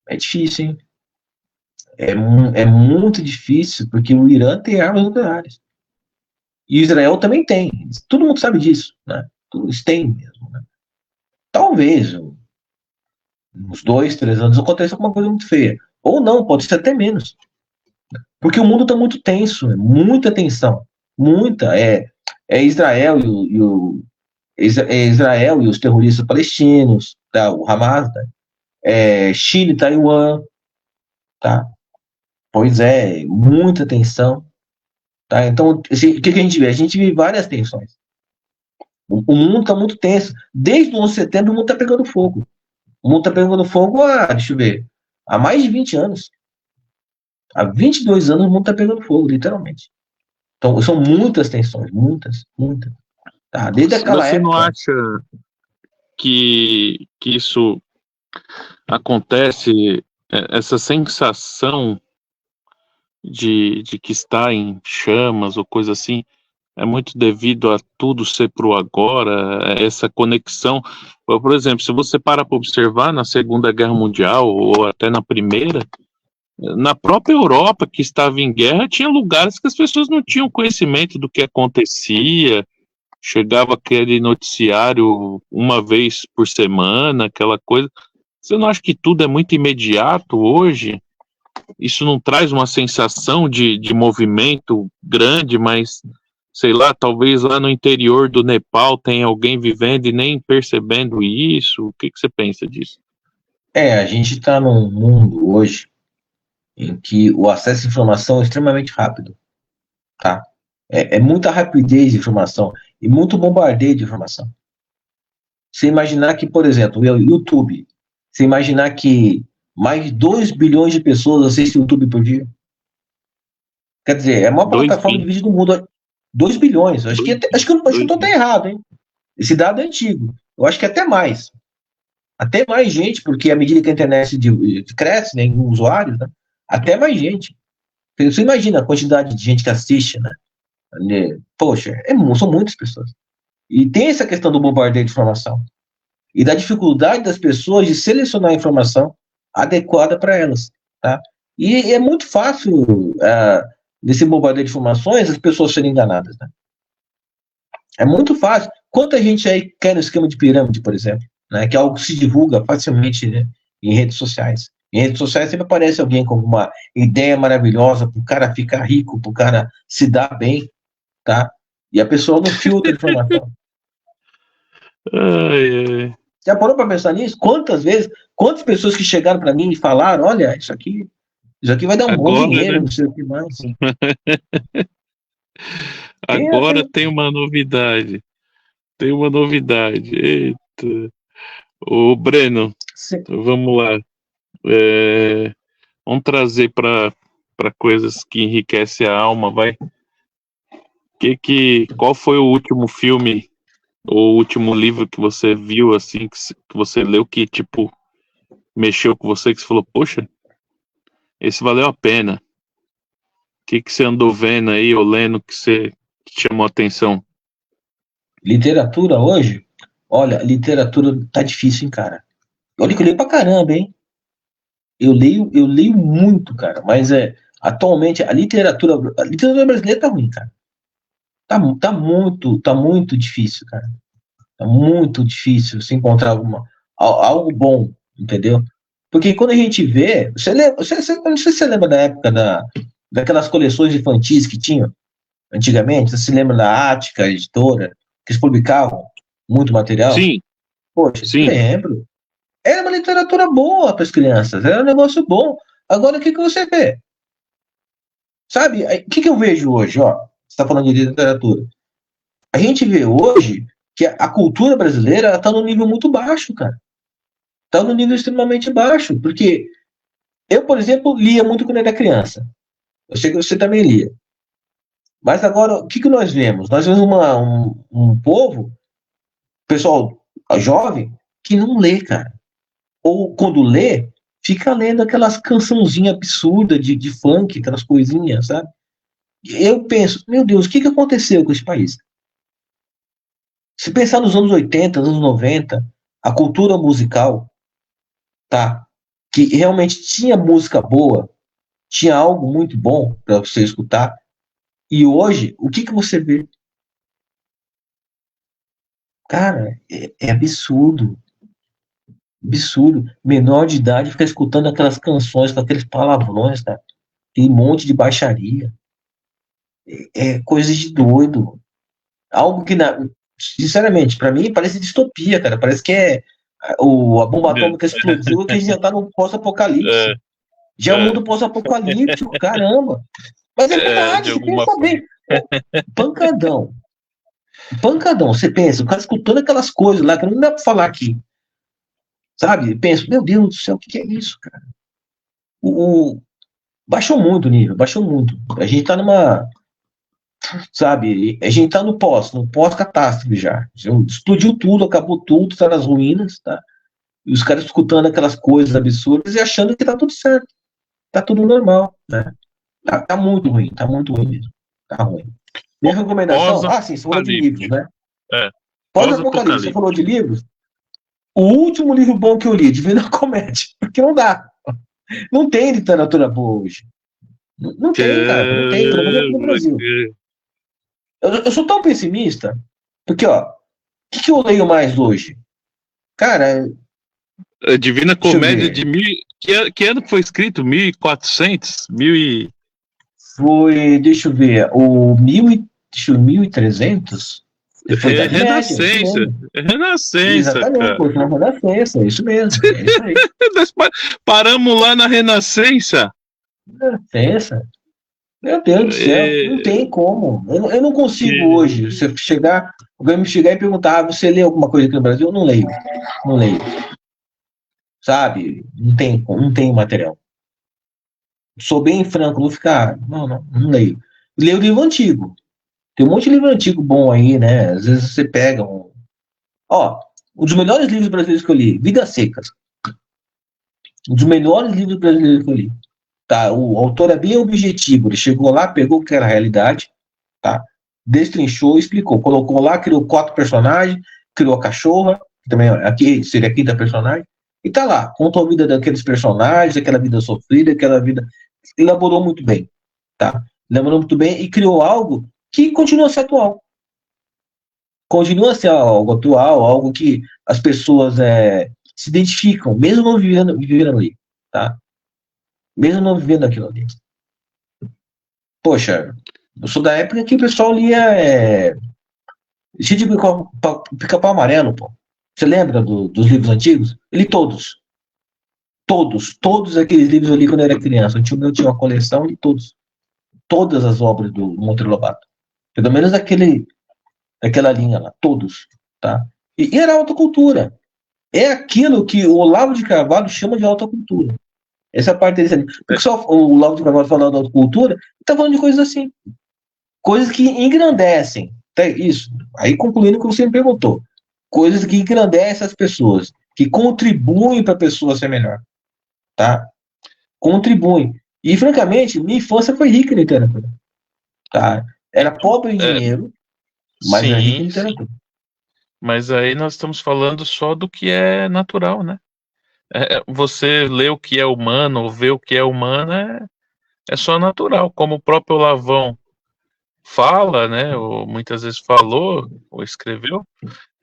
É difícil, hein? É muito difícil, porque o Irã tem armas nucleares. E Israel também tem. Todo mundo sabe disso, né? Eles têm mesmo, né? Talvez, uns 2, 3 anos aconteça alguma coisa muito feia. Ou não, pode ser até menos. Porque o mundo está muito tenso, muita tensão. Muita. É Israel Israel e os terroristas palestinos, tá? O Hamas, né? Chile, Taiwan, tá? Pois é, muita tensão. Tá? Então, o que a gente vê? A gente vê várias tensões. O mundo está muito tenso. Desde o 11 de setembro, o mundo está pegando fogo. O mundo está pegando fogo deixa eu ver, há mais de 20 anos. Há 22 anos o mundo está pegando fogo, literalmente. Então, são muitas tensões, muitas, muitas. Tá? Desde aquela Você não época. acha que isso acontece, essa sensação de que está em chamas ou coisa assim, é muito devido a tudo ser pro agora, essa conexão. Por exemplo, se você para observar na Segunda Guerra Mundial ou até na Primeira, na própria Europa que estava em guerra, tinha lugares que as pessoas não tinham conhecimento do que acontecia, chegava aquele noticiário uma vez por semana, aquela coisa. Você não acha que tudo é muito imediato hoje? Isso não traz uma sensação de movimento grande, mas sei lá, talvez lá no interior do Nepal tenha alguém vivendo e nem percebendo isso. O que você pensa disso? A gente está num mundo hoje em que o acesso à informação é extremamente rápido. Tá? Muita rapidez de informação e muito bombardeio de informação. Você imaginar que, por exemplo, o YouTube, você imaginar que mais de 2 bilhões de pessoas assistem o YouTube por dia. Quer dizer, é uma plataforma de vídeo do mundo. 2 bilhões. Acho que eu estou até errado, hein? Esse dado é antigo. Eu acho que até mais. Até mais gente, porque à medida que a internet cresce, né, em usuários, né, até mais gente. Você imagina a quantidade de gente que assiste, né? Poxa, são muitas pessoas. E tem essa questão do bombardeio de informação. E da dificuldade das pessoas de selecionar a informação adequada para elas. Tá? E é muito fácil, nesse bombardeio de informações, as pessoas serem enganadas. Né? É muito fácil. Quanta gente aí quer no esquema de pirâmide, por exemplo, né? Que é algo que se divulga facilmente, né, em redes sociais. Em redes sociais sempre aparece alguém com uma ideia maravilhosa para o cara ficar rico, para o cara se dar bem, tá? E a pessoa não filtra a informação. Ai, ai. Já parou para pensar nisso? Quantas pessoas que chegaram para mim e falaram, olha, isso aqui vai dar um bom Agora, dinheiro, né? não sei o que mais. Agora tem uma novidade. Tem uma novidade. Eita. Ô, Breno, Sim. vamos lá. Vamos trazer para coisas que enriquecem a alma, vai. Qual foi o último filme ou o último livro que você viu, assim, que você leu, que, tipo, mexeu com você, que você falou, poxa, esse valeu a pena? que você andou vendo aí, ou lendo, que você que chamou a atenção? Literatura hoje? Olha, literatura tá difícil, hein, cara. Olha que eu leio pra caramba, hein? Eu leio muito, cara, mas atualmente a literatura brasileira tá ruim, cara. Tá muito difícil, cara. Tá muito difícil se encontrar algo bom, entendeu? Porque quando a gente vê, eu não sei se você lembra da época daquelas coleções infantis que tinham antigamente, você se lembra da Ática, editora, que eles publicavam muito material? Sim, Poxa, sim. lembro. Era uma literatura boa para as crianças, era um negócio bom. Agora, o que você vê? Sabe, o que eu vejo hoje, ó? Você está falando de literatura. A gente vê hoje que a cultura brasileira está num nível muito baixo, cara. Está num nível extremamente baixo, porque eu, por exemplo, lia muito quando era criança. Eu sei que você também lia. Mas agora, o que nós vemos? Nós vemos um povo, pessoal jovem, que não lê, cara. Ou quando lê, fica lendo aquelas cançãozinhas absurdas de funk, aquelas coisinhas, sabe? Eu penso, meu Deus, o que aconteceu com esse país? Se pensar nos anos 80, anos 90, a cultura musical, tá? Que realmente tinha música boa, tinha algo muito bom para você escutar. E hoje, o que você vê? Cara, é absurdo. Absurdo. Menor de idade ficar escutando aquelas canções com aqueles palavrões, cara. Tem um monte de baixaria. É coisa de doido. Algo que, sinceramente, para mim parece distopia, cara. Parece que a bomba atômica explodiu e que a gente já tá no pós-apocalipse. É, Já é um mundo pós-apocalíptico, caramba. Mas é verdade, de você alguma pensa forma. bem. Pancadão. Pancadão, você pensa, o cara escutando aquelas coisas lá que não dá pra falar aqui. Sabe? Pensa, meu Deus do céu, o que é isso, cara? Baixou muito o nível, baixou muito. A gente tá numa. Sabe? A gente tá no pós-catástrofe já. Explodiu tudo, acabou tudo, tá nas ruínas, tá? E os caras escutando aquelas coisas absurdas e achando que tá tudo certo. Tá tudo normal, né? Tá muito ruim mesmo. Tá ruim. Minha recomendação? Ah, sim, você falou de livros, Pós-apocalíptico. né? É, Pós-apocalipse, você falou pós-apocalíptico. de livros? O último livro bom que eu li, Divina Comédia, porque não dá. Não tem literatura boa hoje. Não tem, cara, não tem, pelo menos aqui no Brasil. Eu sou tão pessimista, porque, ó, o que eu leio mais hoje? Cara, A Divina deixa eu Comédia ver. de mil. Que ano foi escrito? 1400? Mil e. Foi, deixa eu ver, deixa eu, 1300? Foi Idade Média, isso Renascença. mesmo. Renascença, Exatamente, cara. foi na Renascença, é isso mesmo, é isso aí. Nós paramos lá na Renascença. Renascença. Meu Deus do céu, não É, tem como. Eu não consigo que- hoje. Se alguém me chegar e perguntar, você lê alguma coisa aqui no Brasil? Eu não leio. Não leio. Sabe? Não tem material. Sou bem franco, vou ficar. Não leio. Leio livro antigo. Tem um monte de livro antigo bom aí, né? Às vezes você pega um. Ó, um dos melhores livros brasileiros que eu li, Vidas Secas. Um dos melhores livros brasileiros que eu li. Tá? O autor é bem objetivo. Ele chegou lá, pegou o que era a realidade, tá? Destrinchou, explicou. Colocou lá, criou 4 personagens, criou a cachorra, que também aqui seria a 5ª personagem, e tá lá, contou a vida daqueles personagens, aquela vida sofrida, aquela vida. Elaborou muito bem, tá? Elaborou muito bem e criou algo que continua a ser atual. Continua a ser algo atual, algo que as pessoas se identificam, mesmo não vivendo ali, tá? Mesmo não vivendo aquilo ali. Poxa, eu sou da época que o pessoal lia cheio de pica-pau amarelo, pô. Você lembra dos livros antigos? Eu li todos. Todos aqueles livros eu li quando eu era criança. O tio meu tinha uma coleção de todos. Todas as obras do Monteiro Lobato. Pelo menos daquela linha lá. Todos. Tá? E era alta cultura. É aquilo que o Olavo de Carvalho chama de alta cultura. Essa parte dele. Porque só o Olavo de Carvalho falando de alta cultura, está falando de coisas assim. Coisas que engrandecem. Isso. Aí concluindo o que você me perguntou. Coisas que engrandecem as pessoas. Que contribuem para a pessoa ser melhor. Tá? Contribuem. E, francamente, minha infância foi rica em literatura. Tá? Era pobre em dinheiro, mas era rica em Sim, literatura. mas aí nós estamos falando só do que é natural, né? Você lê o que é humano, ou vê o que é humano, é só natural, como o próprio Lavão fala, né? Ou muitas vezes falou, ou escreveu,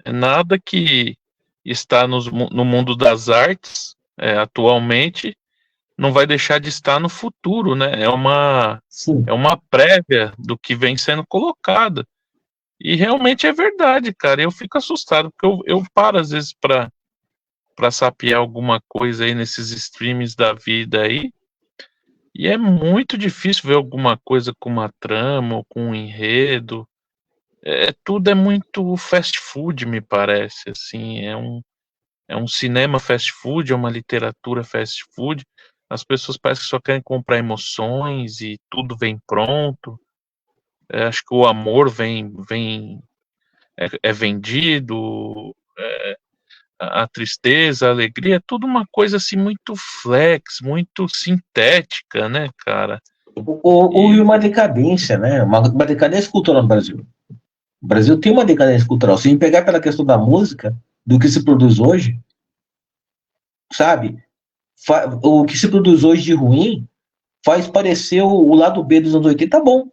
é nada que está no mundo das artes, atualmente, não vai deixar de estar no futuro, né? Sim. É uma prévia do que vem sendo colocado. E realmente é verdade, cara. Eu fico assustado, porque eu paro às vezes para sapear alguma coisa aí nesses streams da vida aí, e é muito difícil ver alguma coisa com uma trama ou com um enredo. Tudo é muito fast food, me parece, assim, é um cinema fast food, é uma literatura fast food. As pessoas parecem que só querem comprar emoções e tudo vem pronto. Acho que o amor é vendido, a tristeza, a alegria, é tudo uma coisa assim muito flex, muito sintética, né, cara? Houve E uma decadência, né? Uma decadência cultural no Brasil. O Brasil tem uma decadência cultural. Se a gente pegar pela questão da música, do que se produz hoje, sabe? O que se produz hoje de ruim faz parecer o lado B dos anos 80 bom.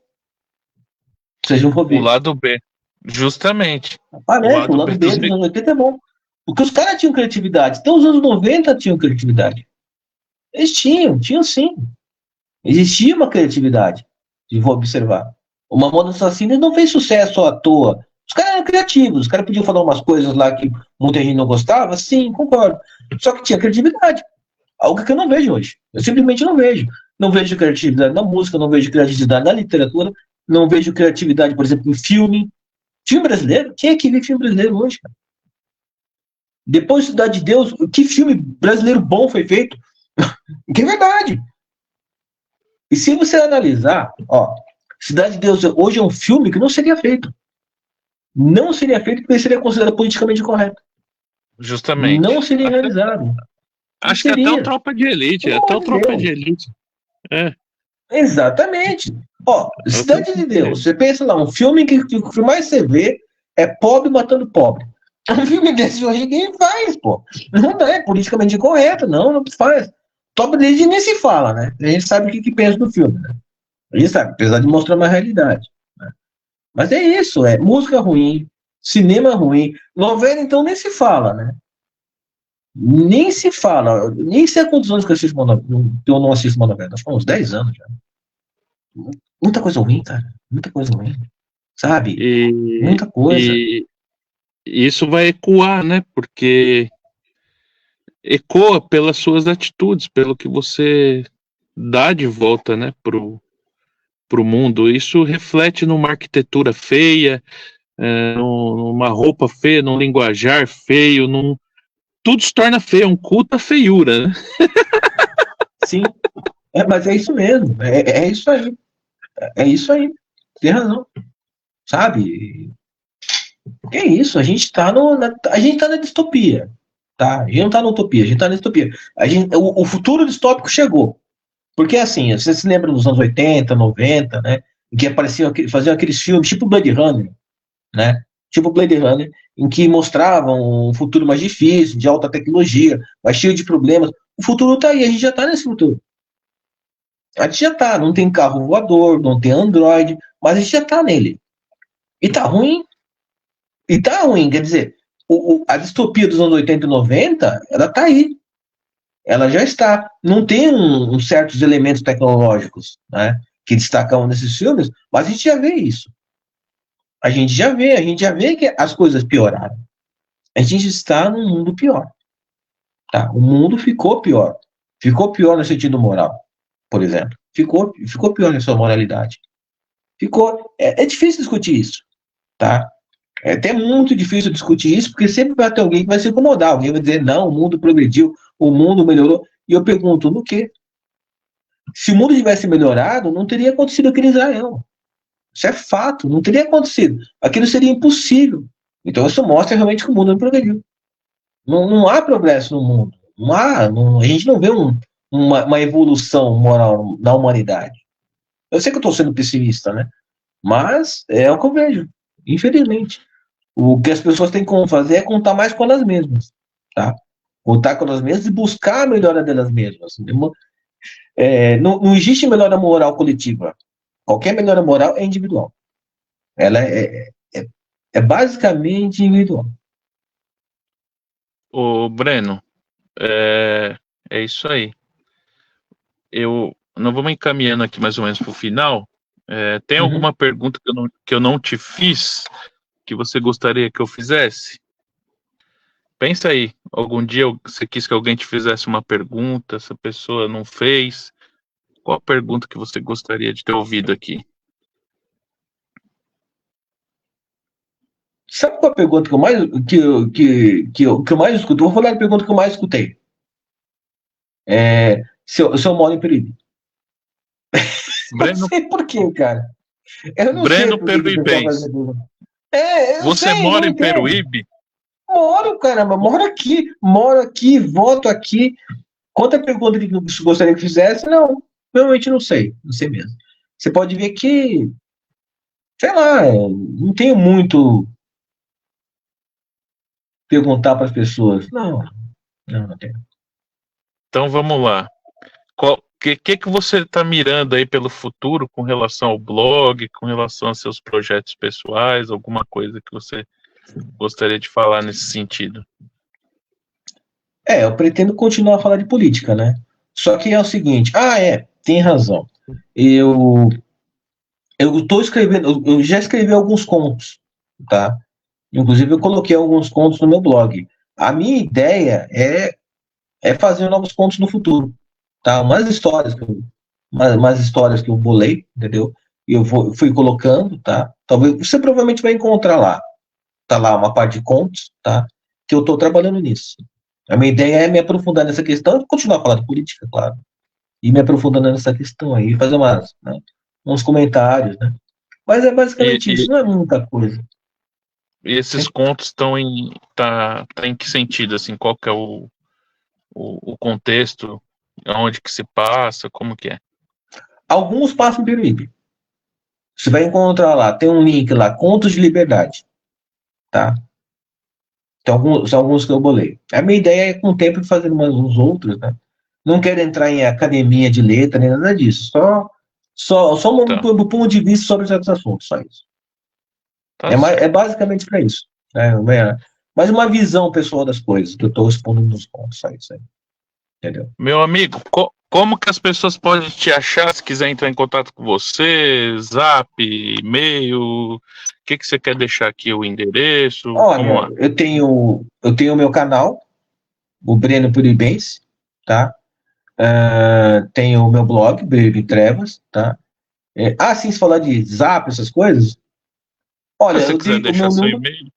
Seja um for o ver. lado B, justamente, o Parece, o lado lado B B dos dos anos 80 é bom. Porque os caras tinham criatividade. Até os anos 90 tinham criatividade. Eles tinham sim. Existia uma criatividade. E vou observar. O Mamonas Assassinas não fez sucesso à toa. Os caras eram criativos, os caras podiam falar umas coisas lá que muita gente não gostava, sim, concordo. Só que tinha criatividade. Algo que eu não vejo hoje. Eu simplesmente não vejo. Não vejo criatividade na música, não vejo criatividade na literatura, não vejo criatividade, por exemplo, em filme. Filme brasileiro? Quem é que vê filme brasileiro hoje, cara? Depois de Cidade de Deus, que filme brasileiro bom foi feito? Que é verdade. E se você analisar, ó, Cidade de Deus hoje é um filme que não seria feito. Não seria feito porque seria considerado politicamente correto. Não justamente. seria realizado. Não Acho que até o seria. Tropa de Elite, Pelo até amor o de Tropa de Deus. Elite. É, Exatamente. Ó, é o Cidade Tropa de de Deus. Elite. Você pensa lá, um filme que o que mais você vê é pobre matando pobre. Um filme desse hoje ninguém faz, pô. Não é politicamente correto, não faz. Top de Elite nem se fala, né? A gente sabe o que pensa do filme, né? A gente sabe, apesar de mostrar uma realidade. Né? Mas é isso, é música ruim, cinema ruim, novela então nem se fala, né? Nem se fala, nem sei há quantos anos que eu não assisto uma novela, acho que há uns 10 anos já. Muita coisa ruim, cara, muita coisa ruim, sabe? E, Muita coisa. e isso vai ecoar, né? Porque ecoa pelas suas atitudes, pelo que você dá de volta, né, pro mundo. Isso reflete numa arquitetura feia, numa roupa feia, num linguajar feio, tudo se torna feio, é um culto à feiura, né? Sim, mas é isso mesmo, é isso aí, é isso aí, tem razão, sabe? Que é isso, a gente tá a gente tá na distopia, tá? A gente não tá na utopia, a gente tá na distopia. O futuro distópico chegou. Porque assim, você se lembra dos anos 80, 90, né? Em que faziam aqueles filmes tipo Blade Runner, né? Tipo Blade Runner, em que mostravam um futuro mais difícil, de alta tecnologia, mas cheio de problemas. O futuro tá aí, a gente já tá nesse futuro. A gente já tá, não tem carro voador, não tem Android, mas a gente já tá nele. E tá ruim. E tá ruim, quer dizer, a distopia dos anos 80 e 90, ela tá aí. Ela já está. Não tem certos elementos tecnológicos, né, que destacam nesses filmes, mas a gente já vê isso. A gente já vê que as coisas pioraram. A gente está num mundo pior. Tá? O mundo ficou pior. Ficou pior no sentido moral, por exemplo. Ficou pior na sua moralidade. É difícil discutir isso. Tá? É até muito difícil discutir isso, porque sempre vai ter alguém que vai se incomodar. Alguém vai dizer, não, o mundo progrediu, o mundo melhorou. E eu pergunto, no quê? Se o mundo tivesse melhorado, não teria acontecido aquele Israel. Isso é fato, não teria acontecido. Aquilo seria impossível. Então isso mostra realmente que o mundo não progrediu. Não há progresso no mundo. A gente não vê um uma evolução moral na humanidade. Eu sei que eu estou sendo pessimista, né? Mas é o que eu vejo, infelizmente. O que as pessoas têm que fazer é contar mais com elas mesmas, tá? Contar com elas mesmas e buscar a melhora delas mesmas. Não existe melhora moral coletiva. Qualquer melhora moral é individual. Ela é basicamente individual. Ô, Breno, é isso aí. Nós vamos encaminhando aqui mais ou menos para o final. Tem alguma pergunta que eu não te fiz que você gostaria que eu fizesse? Pensa aí, algum dia você quis que alguém te fizesse uma pergunta, essa pessoa não fez. Qual a pergunta que você gostaria de ter ouvido aqui? Sabe qual a pergunta que eu mais escuto? Vou falar a pergunta que eu mais escutei. Se eu moro em Peruíbe. Breno, não sei por quê, cara. Eu não Breno sei por que Peruibense. Você sei, mora em Peruíbe? Moro, caramba, moro aqui, voto aqui. Quanto a pergunta que você gostaria que fizesse, não, realmente não sei mesmo. Você pode ver que, sei lá, não tenho muito perguntar para as pessoas. Não tenho. Então vamos lá. O que você está mirando aí pelo futuro com relação ao blog, com relação aos seus projetos pessoais, alguma coisa que você gostaria de falar nesse sentido? Eu pretendo continuar a falar de política, né? Só que é o seguinte, tem razão. Eu estou escrevendo, eu já escrevi alguns contos, tá? Inclusive eu coloquei alguns contos no meu blog. A minha ideia é fazer novos contos no futuro, tá? Umas histórias que eu bolei, entendeu? E fui colocando, tá? Talvez você provavelmente vai encontrar lá. Tá lá uma parte de contos, tá? Que eu estou trabalhando nisso. A minha ideia é me aprofundar nessa questão, continuar a falar de política, claro, e me aprofundando nessa questão aí, fazer uns comentários, né? Mas é basicamente isso, não é muita coisa. E esses contos estão tá em que sentido, assim, qual que é o contexto, onde que se passa, como que é? Alguns passam em Peruíbe. Você vai encontrar lá, tem um link lá, Contos de Liberdade, tá? São alguns que eu bolei. A minha ideia é, com o tempo, fazer uns outros, né? Não quero entrar em academia de letra, nem nada disso. Só do ponto de vista sobre certos assuntos, só isso. É basicamente para isso. Mas uma visão pessoal das coisas, que eu estou expondo nos pontos, só isso aí. Entendeu? Meu amigo, como que as pessoas podem te achar se quiser entrar em contato com você? Zap, e-mail? O que você quer deixar aqui? O endereço? Olha, eu tenho o meu canal, o Breno Peruibense, tá? Tenho o meu blog, Brilho em Trevas, tá? Sim, se falar de Zap, essas coisas. Olha, se você quiser deixar seu e-mail.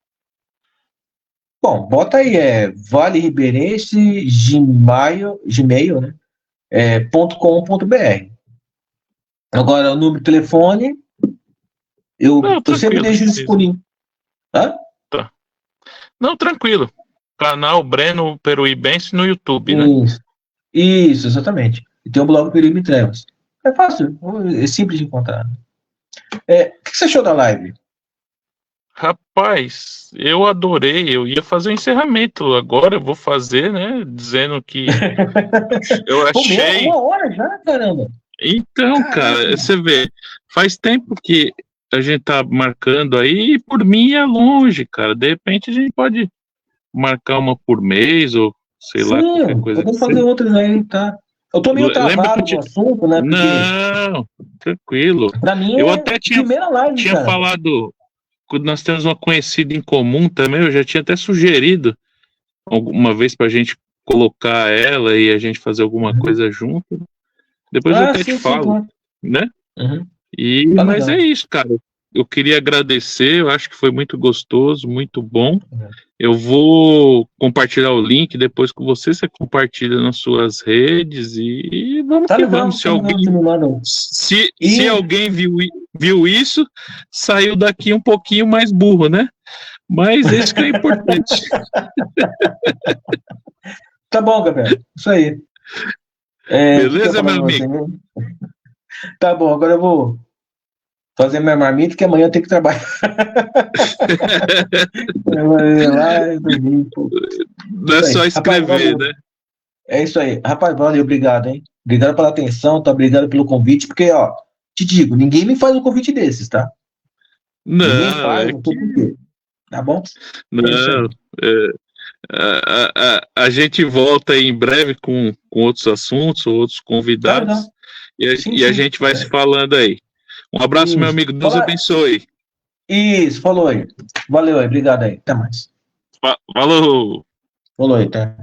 Bom, bota aí, Vale Ribeirense, gmail, né? .com.br. Agora, o número de telefone, eu sempre deixo disponível. Tá? Não, tranquilo. Canal Breno Peruibense no YouTube, né? Isso, exatamente. E tem o blog Peruíbe Trevas. É fácil, é simples de encontrar. O que você achou da live? Rapaz, eu adorei, eu ia fazer o encerramento, agora eu vou fazer, né, dizendo que eu achei... Uma hora já, caramba! Então, cara, você vê, faz tempo que a gente tá marcando aí, e por mim é longe, cara, de repente a gente pode marcar uma por mês, ou sei lá, qualquer coisa. Podemos fazer outras aí, tá? Eu tô meio travado no assunto, né? Porque... Não, tranquilo. Pra mim eu até primeira live, tinha cara. falado... Nós temos uma conhecida em comum também, eu já tinha até sugerido alguma vez pra gente colocar ela e a gente fazer alguma coisa junto. Depois eu até te falo, né? Mas é isso, cara. Eu queria agradecer, eu acho que foi muito gostoso, muito bom. Eu vou compartilhar o link depois com você compartilha nas suas redes e vamos que vamos. Se alguém viu isso, saiu daqui um pouquinho mais burro, né? Mas isso que é importante. Tá bom, Gabriel. Isso aí. O que que eu ia Beleza, falar meu pra você amigo? mesmo? Tá bom, agora eu vou fazer minha marmita, que amanhã eu tenho que trabalhar. Eu vou lá e dormir, pô. Não é Isso só aí. Rapaz, escrever, valeu. né? É isso aí. Rapaz, valeu, obrigado, hein? Obrigado pela atenção, tá? Obrigado pelo convite, porque, ó, te digo, ninguém me faz um convite desses, tá? Ninguém Não, faz, é não sei que. por quê. Tá bom? É isso Não. aí. A gente volta aí em breve com outros assuntos, outros Tá convidados, legal. e Sim, a sim. gente vai se falando aí. Um abraço, meu Isso. amigo. Deus Fala. abençoe. Isso, falou aí. Valeu aí, obrigado aí. Até mais. Falou! Falou aí, tá?